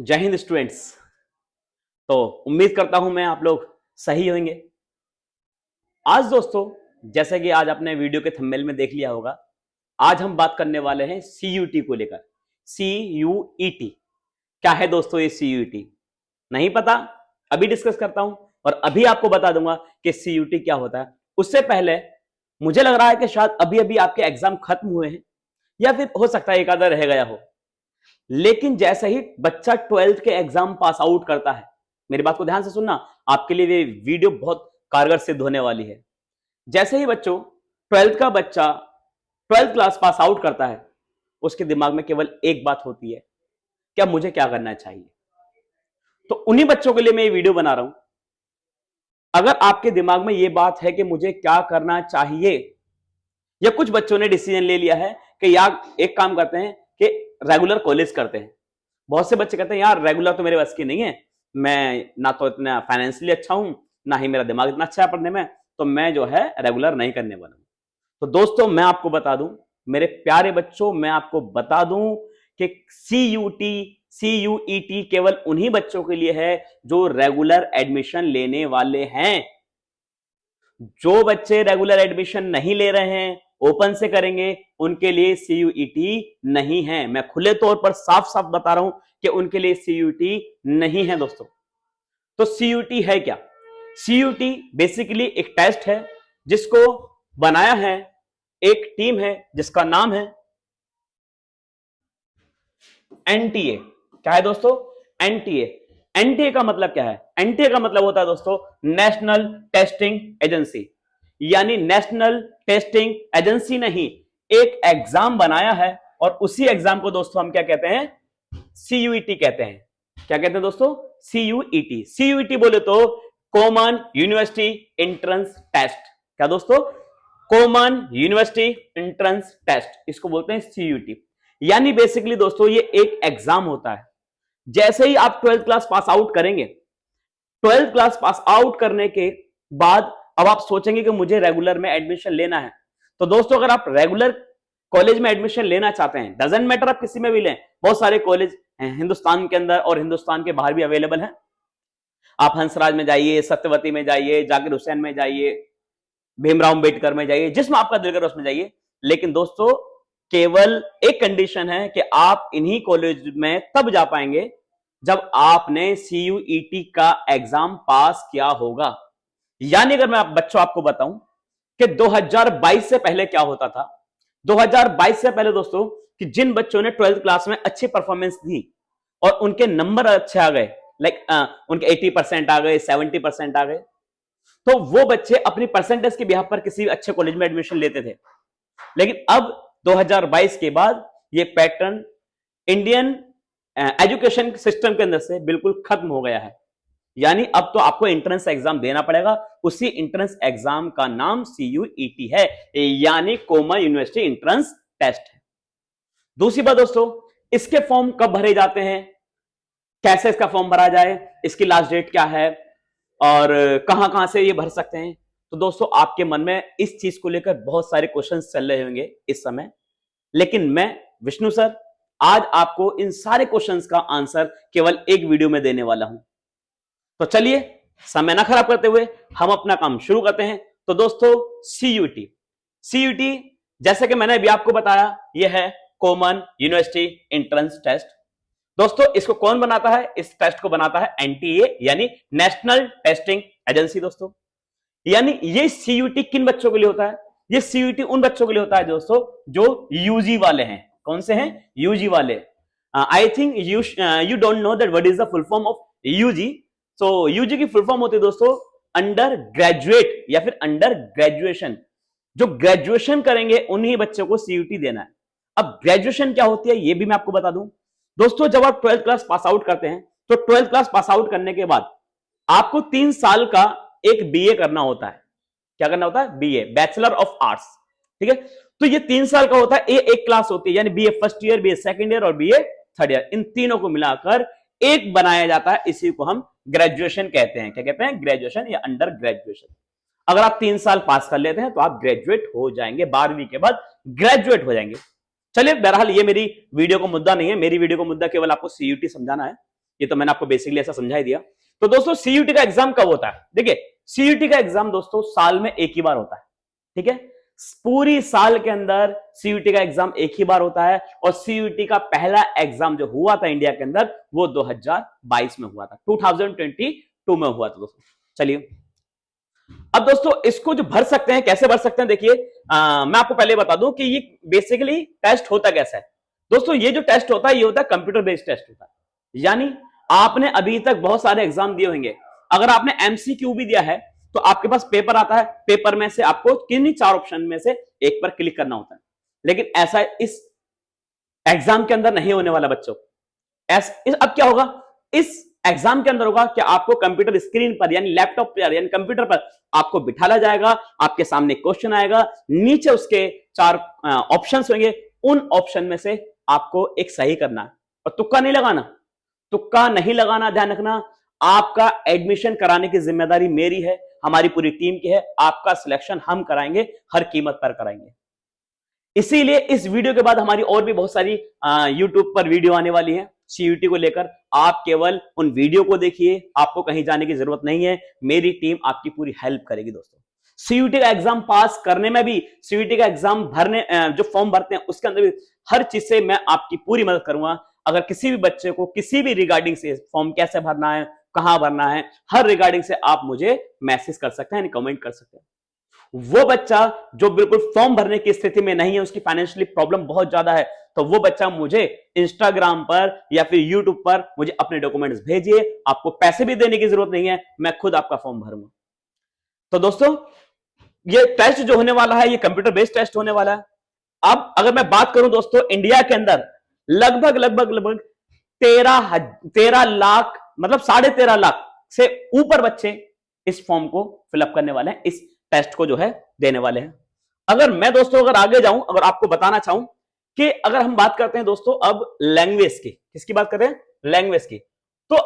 जय हिंद स्टूडेंट्स। तो उम्मीद करता हूं मैं आप लोग सही होंगे। आज दोस्तों, जैसे कि आज आपने वीडियो के थंबनेल में देख लिया होगा, आज हम बात करने वाले हैं सीयूटी को लेकर। सीयूईटी क्या है दोस्तों? ये सीयूटी नहीं पता? अभी डिस्कस करता हूं और अभी आपको बता दूंगा कि सीयूटी क्या होता है। उससे पहले मुझे लग रहा है कि शायद अभी अभी आपके एग्जाम खत्म हुए हैं या फिर हो सकता है एक आधा रह गया हो। लेकिन जैसे ही बच्चा 12th के एग्जाम पास आउट करता है, मेरी बात को ध्यान से सुनना, आपके लिए ये वीडियो बहुत कारगर सिद्ध होने वाली है। जैसे ही बच्चों 12th का बच्चा 12th क्लास पास आउट करता है, उसके दिमाग में केवल एक बात होती है, क्या मुझे क्या करना चाहिए। तो उन्हीं बच्चों के लिए मैं ये वीडियो बना रहा हूं। अगर आपके दिमाग में ये बात है कि मुझे क्या करना चाहिए, या कुछ बच्चों ने डिसीजन ले लिया है कि यार एक काम करते हैं कि रेगुलर कॉलेज करते हैं। बहुत से बच्चे कहते हैं यार रेगुलर तो मेरे बस की नहीं है, मैं ना तो इतना फाइनेंशियली अच्छा हूं, ना ही मेरा दिमाग इतना अच्छा है पढ़ने में, तो मैं जो है रेगुलर नहीं करने वाला हूं। तो दोस्तों मैं आपको बता दूं, मेरे प्यारे बच्चों, मैं आपको बता दूं कि सीयूईटी केवल उन्हीं बच्चों के लिए है जो रेगुलर एडमिशन लेने वाले हैं। जो बच्चे रेगुलर एडमिशन नहीं ले रहे हैं, ओपन से करेंगे, उनके लिए सीयूईटी नहीं है। मैं खुले तौर पर साफ साफ बता रहा हूं कि उनके लिए सीयूईटी नहीं है दोस्तों। तो सीयूईटी है क्या? सीयूईटी बेसिकली एक टेस्ट है जिसको बनाया है एक टीम है जिसका नाम है एनटीए। क्या है दोस्तों? एनटीए। एनटीए का मतलब क्या है? एनटीए का मतलब होता है दोस्तों नेशनल टेस्टिंग एजेंसी। यानी नेशनल टेस्टिंग एजेंसी नहीं, एक एग्जाम बनाया है और उसी एग्जाम को दोस्तों हम क्या कहते हैं? सीयूईटी कहते हैं। क्या कहते हैं दोस्तों? सीयूईटी। सीयूईटी बोले तो कॉमन यूनिवर्सिटी एंट्रेंस टेस्ट। क्या दोस्तों? कॉमन यूनिवर्सिटी एंट्रेंस टेस्ट, इसको बोलते हैं सीयूईटी। यानी बेसिकली दोस्तों ये एक एग्जाम होता है। जैसे ही आप 12th क्लास पास आउट करेंगे, 12th क्लास पास आउट करने के बाद अब आप सोचेंगे कि मुझे रेगुलर में एडमिशन लेना है। तो दोस्तों अगर आप रेगुलर कॉलेज में एडमिशन लेना चाहते हैं, डजंट मैटर आप किसी में भी लें, बहुत सारे कॉलेज हिंदुस्तान के अंदर और हिंदुस्तान के बाहर भी अवेलेबल हैं। आप हंसराज में जाइए, सत्यवती में जाइए, जाकिर हुसैन में जाइए, भीमराव अंबेडकर में जाइए, जिसमें आपका दिल करे उसमें जाइए। लेकिन दोस्तों केवल एक कंडीशन है कि आप इन्हीं कॉलेज में तब जा पाएंगे जब आपने सीयूईटी का एग्जाम पास किया होगा। यानी अगर मैं बच्चों आपको बताऊं कि 2022 से पहले क्या होता था, 2022 से पहले दोस्तों कि जिन बच्चों ने 12th क्लास में अच्छी परफॉर्मेंस दी और उनके नंबर अच्छे आ गए, लाइक उनके 80% आ गए, 70% आ गए, तो वो बच्चे अपनी परसेंटेज के बिहाफ पर किसी अच्छे कॉलेज में एडमिशन लेते थे। लेकिन अब 2022 के बाद ये पैटर्न इंडियन एजुकेशन सिस्टम के अंदर से बिल्कुल खत्म हो गया है। यानी अब तो आपको एंट्रेंस एग्जाम देना पड़ेगा। उसी एंट्रेंस एग्जाम का नाम सीयूईटी है, यानी कॉमन यूनिवर्सिटी एंट्रेंस टेस्ट है। दूसरी बात दोस्तों, इसके फॉर्म कब भरे जाते हैं, कैसे इसका फॉर्म भरा जाए, इसकी लास्ट डेट क्या है और कहां कहां से ये भर सकते हैं। तो दोस्तों आपके मन में इस चीज को लेकर बहुत सारे क्वेश्चंस चल रहे होंगे इस समय, लेकिन मैं विष्णु सर आज आपको इन सारे क्वेश्चंस का आंसर केवल एक वीडियो में देने वाला हूं। तो चलिए समय ना खराब करते हुए हम अपना काम शुरू करते हैं। तो दोस्तों सीयूईटी, सीयूईटी जैसे कि मैंने अभी आपको बताया, यह है कॉमन यूनिवर्सिटी एंट्रेंस टेस्ट। दोस्तों इसको कौन बनाता है? इस टेस्ट को बनाता है एनटीए, यानी नेशनल टेस्टिंग एजेंसी। दोस्तों यानी ये सीयूईटी किन बच्चों के लिए होता है? ये सीयूईटी उन बच्चों के लिए होता है दोस्तों जो यूजी वाले हैं। कौन से हैं? यूजी वाले। I think you don't know that what is the full form of UG. So UG की फुल फॉर्म होती है दोस्तों अंडर ग्रेजुएट या फिर अंडर ग्रेजुएशन। जो ग्रेजुएशन करेंगे उन्हीं बच्चों को सीयूईटी देना है। अब ग्रेजुएशन क्या होती है ये भी मैं आपको बता दूं। दोस्तों जब आप 12th क्लास पास आउट करते हैं, तो 12th क्लास पास आउट करने के बाद आपको 3 साल का एक बीए करना होता है। क्या करना होता है? BA, bachelor of arts. ठीक है, तो ये 3 साल का होता है। एक क्लास होती है, यानी BA first year, BA second year और बीए थर्ड ईयर। इन तीनों को मिलाकर एक बनाया जाता है, इसी को हम ग्रेजुएशन कहते हैं। क्या कहते हैं? ग्रेजुएशन या अंडर ग्रेजुएशन। अगर आप 3 साल पास कर लेते हैं तो आप ग्रेजुएट हो जाएंगे, 12वीं के बाद ग्रेजुएट हो जाएंगे। चलिए बहरहाल ये मेरी वीडियो को मुद्दा नहीं है, मेरी वीडियो को मुद्दा केवल आपको सीयूईटी समझाना है। ये तो मैंने आपको बेसिकली ऐसा समझा ही दिया। तो दोस्तों सीयूटी का एग्जाम कब होता है? देखिए सीयूटी का एग्जाम दोस्तों साल में एक ही बार होता है, ठीक है। पूरी साल के अंदर सीयूटी का एग्जाम एक ही बार होता है, और सीयूटी का पहला एग्जाम जो हुआ था इंडिया के अंदर वो 2022 में हुआ था, 2022 में हुआ था दोस्तों। चलिए अब दोस्तों इसको जो भर सकते हैं, कैसे भर सकते हैं, देखिए मैं आपको पहले बता दूं कि ये बेसिकली टेस्ट होता कैसा है। दोस्तों ये जो टेस्ट होता है ये होता है कंप्यूटर बेस्ड टेस्ट होता है। यानी आपने अभी तक बहुत सारे एग्जाम दिए होंगे, अगर आपने एमसीक्यू भी दिया है तो आपके पास पेपर आता है, पेपर में से आपको किन्हीं चार ऑप्शन में से एक पर क्लिक करना होता है। लेकिन ऐसा इस एग्जाम के अंदर नहीं होने वाला बच्चों। अब क्या होगा इस एग्जाम के अंदर होगा कि आपको कंप्यूटर स्क्रीन पर यानी लैपटॉप पर यानी कंप्यूटर पर आपको बिठाया जाएगा, आपके सामने क्वेश्चन आएगा, नीचे उसके चार ऑप्शंस होंगे, उन ऑप्शन में से आपको एक सही करना है और तुक्का नहीं लगाना। तुक्का नहीं लगाना, ध्यान रखना। आपका एडमिशन कराने की जिम्मेदारी मेरी है, हमारी पूरी टीम की है। आपका सिलेक्शन हम कराएंगे, हर कीमत पर कराएंगे। इसीलिए इस वीडियो के बाद हमारी और भी बहुत सारी यूट्यूब पर वीडियो आने वाली है सीयूटी को लेकर। आप केवल उन वीडियो को देखिए, आपको कहीं जाने की जरूरत नहीं है, मेरी टीम आपकी पूरी हेल्प करेगी दोस्तों। सीयूटी का एग्जाम पास करने में भी, सीयूटी का एग्जाम भरने जो फॉर्म भरते हैं उसके अंदर भी हर चीज से मैं आपकी पूरी मदद करूंगा। अगर किसी भी बच्चे को किसी भी रिगार्डिंग से फॉर्म कैसे भरना है, कहां भरना है, हर रिगार्डिंग से आप मुझे मैसेज कर सकते हैं, कमेंट कर सकते हैं। वो बच्चा जो बिल्कुल फॉर्म भरने की स्थिति में नहीं है, उसकी फाइनेंशियली प्रॉब्लम बहुत ज्यादा है, तो वो बच्चा मुझे इंस्टाग्राम पर या फिर यूट्यूब पर मुझे अपने डॉक्यूमेंट्स भेजिए। आपको पैसे भी देने की जरूरत नहीं है, मैं खुद आपका फॉर्म भरूंगा। तो दोस्तों ये टेस्ट जो होने वाला है ये कंप्यूटर बेस्ड टेस्ट होने वाला है। अब अगर मैं बात करूं दोस्तों, इंडिया के अंदर लगभग लगभग लगभग 13 लाख मतलब 13.5 लाख से ऊपर बच्चे इस फॉर्म को फिलअप करने वाले हैं, इस टेस्ट को जो है देने वाले हैं। अगर मैं दोस्तों अगर आगे जाऊं, अगर आपको बताना चाहूं कि अगर हम बात करते हैं दोस्तों अब लैंग्वेज की, किसकी बात करते हैं? लैंग्वेज की। तो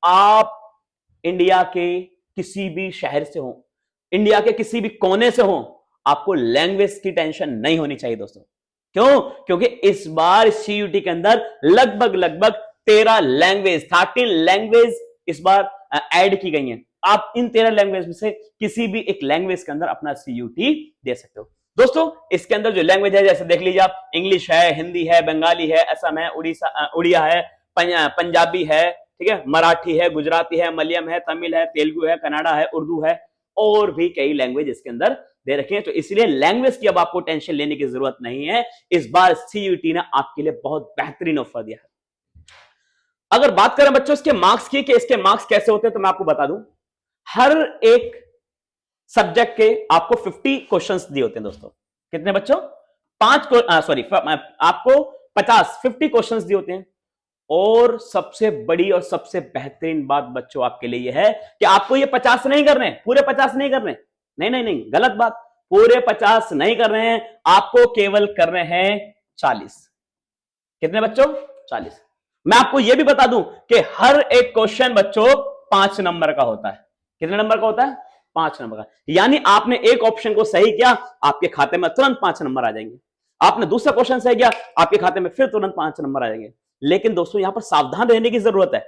आप इंडिया के किसी भी शहर से हो, इंडिया के किसी भी कोने से हो, आपको लैंग्वेज की टेंशन नहीं होनी चाहिए दोस्तों। क्यों? क्योंकि इस बार सीयूटी के अंदर लगभग लगभग 13 लैंग्वेज इस बार ऐड की गई हैं। आप इन 13 लैंग्वेज में से किसी भी एक लैंग्वेज के अंदर अपना सीयूटी दे सकते हो दोस्तों। इसके अंदर जो लैंग्वेज है, जैसे देख लीजिए आप, इंग्लिश है, हिंदी है, बंगाली है, असम है, उड़िया है, पंजाबी है, ठीक है, मराठी है, गुजराती है, मलयालम है, तमिल है, तेलुगु है, कन्नड़ा है, उर्दू है, और भी कई लैंग्वेज इसके अंदर दे रखे हैं। तो इसलिए लैंग्वेज की अब आपको टेंशन लेने की जरूरत नहीं है। इस बार सीयूटी ने आपके लिए बहुत बेहतरीन ऑफर दिया है। अगर बात करें बच्चों इसके मार्क्स की, कि इसके मार्क्स कैसे होते हैं, तो मैं आपको बता दूं, हर एक सब्जेक्ट के आपको 50 क्वेश्चंस दिए होते हैं दोस्तों। कितने बच्चों? आपको 50 क्वेश्चंस दिए होते हैं। और सबसे बड़ी और सबसे बेहतरीन बात बच्चों आपके लिए यह है कि आपको ये 50 नहीं करने, पूरे 50 नहीं करने, नहीं नहीं नहीं, गलत बात, पूरे 50 नहीं कर रहे हैं, आपको केवल कर रहे हैं 40। कितने बच्चों? 40। मैं आपको यह भी बता दूं कि हर एक क्वेश्चन बच्चों 5 नंबर का होता है। कितने नंबर का होता है? 5 नंबर का। यानी आपने एक ऑप्शन को सही किया, आपके खाते में तुरंत 5 नंबर आ जाएंगे। आपने दूसरा क्वेश्चन सही किया, आपके खाते में फिर तुरंत 5 नंबर आ जाएंगे। लेकिन दोस्तों यहां पर सावधान रहने की जरूरत है,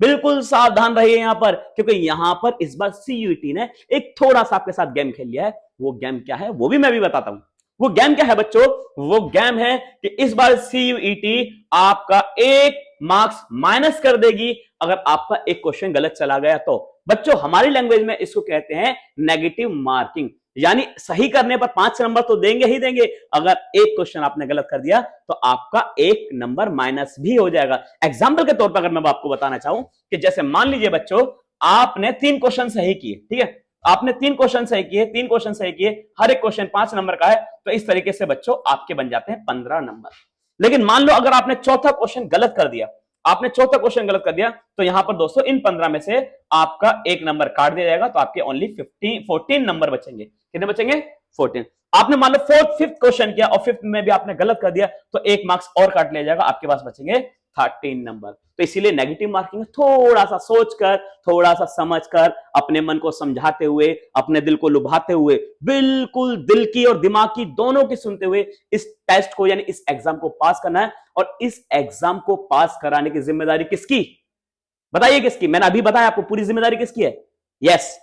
बिल्कुल सावधान रहिए यहां पर, क्योंकि यहां पर इस बार सीयूटी ने एक थोड़ा सा आपके साथ गेम खेल लिया है। वो गेम क्या है वो भी मैं भी बताता हूं। वो गेम क्या है बच्चों? वो गेम है कि इस बार सीयूटी आपका 1 मार्क्स माइनस कर देगी अगर आपका एक क्वेश्चन गलत चला गया तो। बच्चों हमारी लैंग्वेज में इसको कहते हैं नेगेटिव मार्किंग, यानी सही करने पर 5 नंबर तो देंगे ही देंगे, अगर एक क्वेश्चन आपने गलत कर दिया तो आपका 1 नंबर माइनस भी हो जाएगा। एग्जाम्पल के तौर पर अगर मैं आपको बताना चाहूं कि जैसे मान लीजिए बच्चों आपने 3 क्वेश्चन सही किए, ठीक है, आपने 3 क्वेश्चन सही किए, 3 क्वेश्चन सही किए, हर एक क्वेश्चन 5 नंबर का है, तो इस तरीके से बच्चों आपके बन जाते हैं 15 नंबर। लेकिन मान लो अगर आपने चौथा क्वेश्चन गलत कर दिया, आपने चौथा क्वेश्चन गलत कर दिया, तो यहां पर दोस्तों इन 15 में से आपका 1 नंबर काट दिया जाएगा, तो आपके ओनली 14 नंबर बचेंगे। कितने बचेंगे? 14। आपने मान लो 5th क्वेश्चन किया और 5th में भी आपने गलत कर दिया, तो 1 मार्क्स और काट लिया जाएगा, आपके पास बचेंगे 13 नंबर। तो इसीलिए नेगेटिव मार्किंग थोड़ा सा सोचकर, थोड़ा सा समझकर, अपने मन को समझाते हुए, अपने दिल को लुभाते हुए, बिल्कुल दिल की और दिमाग की दोनों की सुनते हुए इस टेस्ट को यानी इस एग्जाम को पास करना है। और इस एग्जाम को पास कराने की जिम्मेदारी किसकी? बताइए किसकी? मैंने अभी बताया आपको पूरी जिम्मेदारी किसकी है? यस,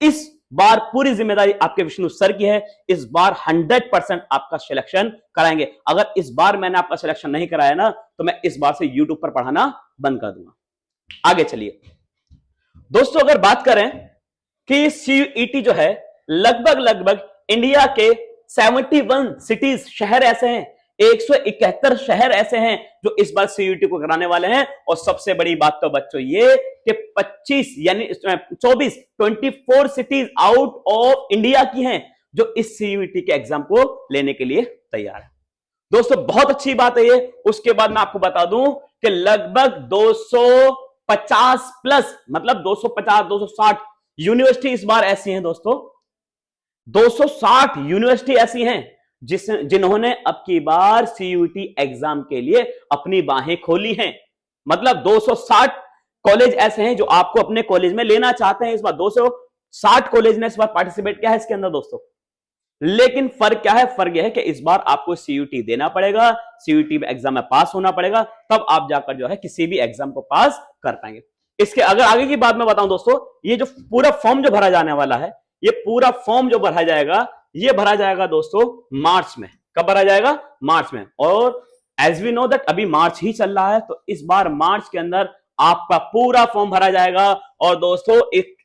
इस बार पूरी जिम्मेदारी आपके विष्णु सर की है। इस बार 100% आपका सिलेक्शन कराएंगे। अगर इस बार मैंने आपका सिलेक्शन नहीं कराया ना, तो मैं इस बार से यूट्यूब पर पढ़ाना बंद कर दूंगा। आगे चलिए दोस्तों, अगर बात करें कि सीयूईटी जो है, लगभग लगभग इंडिया के 71 सिटीज, शहर ऐसे हैं, 171 शहर ऐसे हैं जो इस बार सीयूईटी को कराने वाले हैं। और सबसे बड़ी बात तो बच्चों ये कि 25 यानी 24 सिटीज आउट ऑफ इंडिया की हैं जो इस सीयूईटी के एग्जाम को लेने के लिए तैयार है। दोस्तों बहुत अच्छी बात है ये। उसके बाद मैं आपको बता दूं कि लगभग 250 प्लस, मतलब 250 260 यूनिवर्सिटी इस बार ऐसी हैं दोस्तों, 260 यूनिवर्सिटी ऐसी हैं जिन्होंने अब की बार सीयूईटी एग्जाम के लिए अपनी बाहें खोली हैं। मतलब 260 कॉलेज ऐसे हैं जो आपको अपने कॉलेज में लेना चाहते हैं। इस बार 260 कॉलेज ने इस बार पार्टिसिपेट किया है इसके अंदर दोस्तों। लेकिन फर्क क्या है? फर्क यह है कि इस बार आपको सीयूईटी देना पड़ेगा, सीयूईटी में एग्जाम में पास होना पड़ेगा, तब आप जाकर जो है किसी भी एग्जाम को पास कर पाएंगे। इसके अगर आगे की बात मैं बताऊं दोस्तों, ये जो पूरा फॉर्म जो भरा जाने वाला है, ये पूरा फॉर्म जो भरा जाएगा, ये भरा जाएगा दोस्तों मार्च में। कब भरा जाएगा? मार्च में। और एज वी नो दैट अभी मार्च ही चल रहा है, तो इस बार मार्च के अंदर आपका पूरा फॉर्म भरा जाएगा। और दोस्तों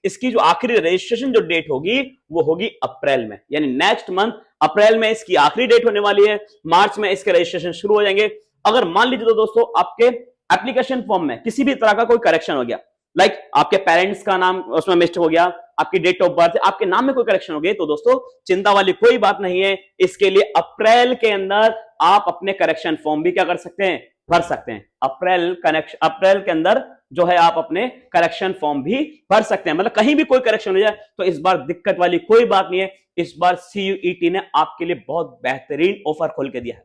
इसकी जो आखिरी रजिस्ट्रेशन जो डेट होगी वो होगी अप्रैल में, यानी नेक्स्ट मंथ अप्रैल में इसकी आखिरी डेट होने वाली है। मार्च में इसके रजिस्ट्रेशन शुरू हो जाएंगे। अगर मान लीजिए तो दोस्तों आपके एप्लीकेशन फॉर्म में किसी भी तरह का कोई करेक्शन हो गया, लाइक आपके पेरेंट्स का नाम उसमें मिस्टेक हो गया, आपकी डेट ऑफ बर्थ, आपके नाम में कोई करेक्शन हो गई, तो दोस्तों चिंता वाली कोई बात नहीं है। इसके लिए अप्रैल के अंदर आप अपने करेक्शन फॉर्म भी क्या कर सकते हैं? भर सकते हैं। अप्रैल के अंदर जो है आप अपने करेक्शन फॉर्म भी भर सकते हैं। मतलब कहीं भी कोई करेक्शन हो जाए तो इस बार दिक्कत वाली कोई बात नहीं है। इस बार सीयूईटी ने आपके लिए बहुत बेहतरीन ऑफर खोल के दिया है।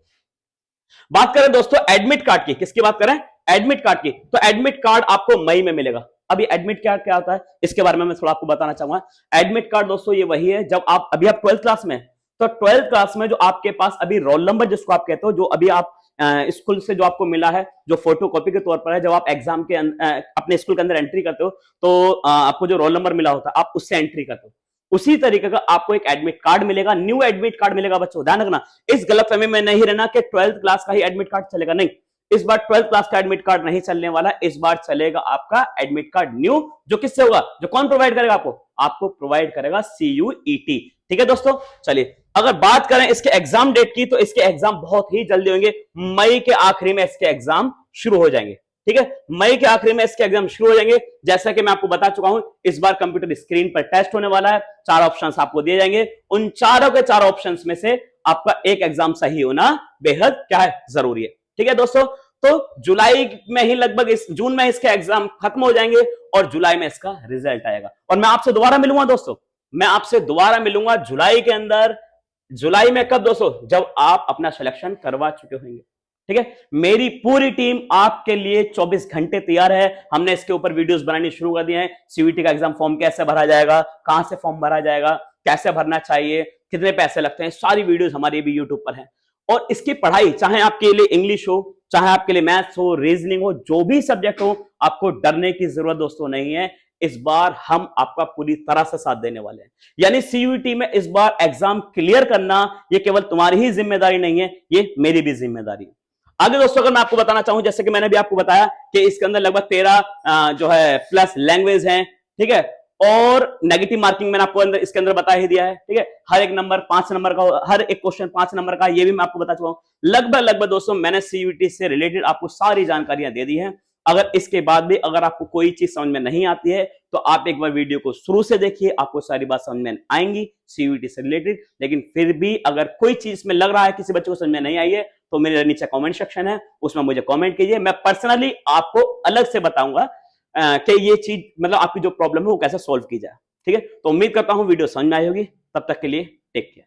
बात करें दोस्तों एडमिट कार्ड की, किसकी बात करें? एडमिट कार्ड की। तो एडमिट कार्ड आपको मई में मिलेगा। अभी एडमिट कार्ड क्या होता है इसके बारे में मैं थोड़ा आपको बताना चाहूंगा। एडमिट कार्ड दोस्तों ये वही है जब आप अभी आप 12th क्लास में, तो 12th क्लास में जो आपके पास अभी रोल नंबर जिसको आप कहते हो, जो अभी आप स्कूल से जो आपको मिला है, जो फोटोकॉपी के तौर पर है, जब आप एग्जाम के अपने स्कूल के अंदर एंट्री करते हो तो आपको जो रोल नंबर मिला होता है आप उससे एंट्री करते हो। उसी तरीके का आपको एक एडमिट कार्ड मिलेगा, न्यू एडमिट कार्ड मिलेगा। बच्चों ध्यान रखना, इस गलतफहमी में नहीं रहना कि 12th क्लास का ही एडमिट कार्ड चलेगा। नहीं, इस बार 12th क्लास का एडमिट कार्ड नहीं चलने वाला। इस बार चलेगा आपका एडमिट कार्ड न्यू, जो किससे होगा? जो कौन प्रोवाइड करेगा आपको? आपको प्रोवाइड करेगा सीयूईटी। ठीक है दोस्तों, चलिए अगर बात करें इसके एग्जाम डेट की, तो इसके एग्जाम बहुत ही जल्दी होंगे। मई के आखिरी में इसके एग्जाम शुरू हो जाएंगे। ठीक है, मई के आखिरी में इसके एग्जाम शुरू हो जाएंगे। जैसा कि मैं आपको बता चुका हूं, इस बार कंप्यूटर स्क्रीन पर टेस्ट होने वाला है। 4 ऑप्शंस आपको दिए जाएंगे। उन चारों के 4 ऑप्शंस में से आपका एक एग्जाम सही होना बेहद क्या है? जरूरी है। ठीक है दोस्तों, तो जुलाई में ही लगभग इस जून में इसके एग्जाम खत्म हो जाएंगे और जुलाई में इसका रिजल्ट आएगा। और मैं आपसे दोबारा मिलूंगा दोस्तों, मैं आपसे दोबारा मिलूंगा जुलाई के अंदर। जुलाई में कब दोस्तों? जब आप अपना सिलेक्शन करवा चुके होंगे। ठीक है, मेरी पूरी टीम आपके लिए 24 घंटे तैयार है। हमने इसके ऊपर वीडियोस बनानी शुरू कर दिए हैं। सीयूईटी का एग्जाम फॉर्म कैसे भरा जाएगा, कहां से फॉर्म भरा जाएगा, कैसे भरना चाहिए, कितने पैसे लगते हैं, सारी वीडियोस हमारी भी यूट्यूब पर है। और इसकी पढ़ाई चाहे आपके लिए इंग्लिश हो, चाहे आपके लिए मैथ्स हो, रीजनिंग हो, जो भी सब्जेक्ट हो, आपको डरने की जरूरत दोस्तों नहीं है। इस बार हम आपका पूरी तरह से साथ देने वाले हैं। यानी सीयूईटी में इस बार एग्जाम क्लियर करना ये केवल तुम्हारी ही जिम्मेदारी नहीं है, ये मेरी भी जिम्मेदारी है। आगे दोस्तों अगर मैं आपको बताना चाहूं, जैसे कि मैंने भी आपको बताया कि इसके अंदर लगभग 13 जो है प्लस लैंग्वेज हैं। ठीक है, और नेगेटिव मार्किंग मैंने आपको इसके अंदर बता ही दिया है। ठीक है, हर एक नंबर 5 नंबर का, हर एक क्वेश्चन 5 नंबर का, ये भी मैं आपको बता चुका हूं। लगभग दोस्तों मैंने सीयूईटी से रिलेटेड आपको सारी जानकारियां दे दी हैं। अगर इसके बाद भी अगर आपको कोई चीज समझ में नहीं आती है तो आप एक बार वीडियो को शुरू से देखिए, आपको सारी बात समझ में आएंगी सीयूईटी से रिलेटेड। लेकिन फिर भी अगर कोई चीज में लग रहा है किसी बच्चे को समझ में नहीं आई है, तो मेरे नीचे कमेंट सेक्शन है, उसमें मुझे कमेंट कीजिए। मैं पर्सनली आपको अलग से बताऊंगा कि ये चीज मतलब आपकी जो प्रॉब्लम है वो कैसे सॉल्व की जाए। ठीक है, तो उम्मीद करता हूं वीडियो समझ में आई होगी। तब तक के लिए टेक केयर।